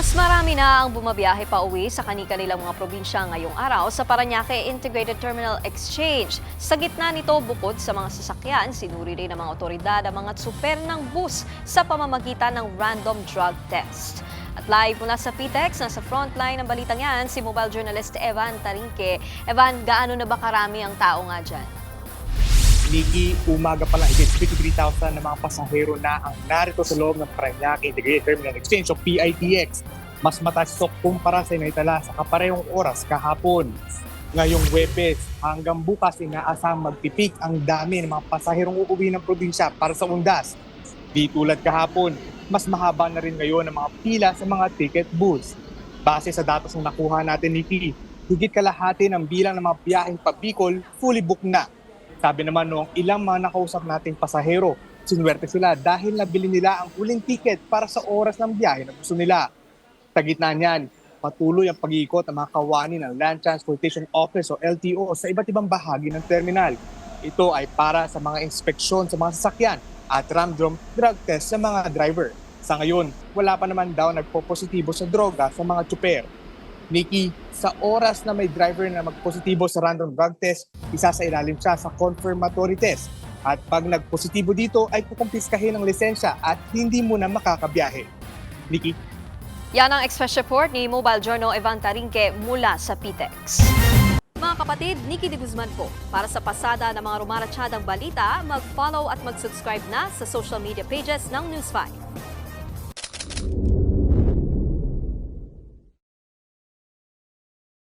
Mas marami na ang bumabiyahe pa uwi sa kani-kanilang mga probinsya ngayong araw sa Parañaque Integrated Terminal Exchange. Sa gitna nito, bukod sa mga sasakyan, sinuri rin ng mga otoridad ang mga tsuper ng bus sa pamamagitan ng random drug test. At live mula sa PTEX, nasa frontline ng balitang yan, si mobile journalist Evan Tarinque. Evan, gaano na ba karami ang tao nga dyan? Nikki, umaga pa lang, 53,000 na mga pasahero na ang narito sa loob ng Parañaque Integrated Terminal Exchange o PITX. Mas mataas ito kumpara sa inaitala sa kaparehong oras kahapon. Ngayong Huwebes hanggang bukas inaasang magpipik ang dami ng mga pasaherong uuwi ng probinsya para sa undas. Di tulad kahapon, mas mahaba na rin ngayon ang mga pila sa mga ticket booths. Base sa datos na nakuha natin, Nikki, higit kalahati ng bilang ng mga biyaheng pa Bicol fully booked na. Sabi naman noong ilang mga nakausap nating pasahero, sinwerte sila dahil nabili nila ang huling ticket para sa oras ng biyahe na gusto nila. Sa gitna niyan, patuloy ang pag-iikot ng mga kawani ng Land Transportation Office o LTO sa iba't ibang bahagi ng terminal. Ito ay para sa mga inspeksyon sa mga sasakyan at random drug test sa mga driver. Sa ngayon, wala pa naman daw nagpo-positibo sa droga sa mga tsuper. Nikki, sa oras na may driver na magpositibo sa random drug test, isa sa ilalim siya sa confirmatory test. At pag nagpositibo dito ay kukumpiskahin ang lisensya at hindi mo na makakabiyahe. Nikki? Yan ang Express Report ni Mobile Journal Evan Tarinque mula sa PTEX. Mga kapatid, Nikki de Guzman po. Para sa pasada ng mga rumaratsyadang balita, mag-follow at mag-subscribe na sa social media pages ng News 5.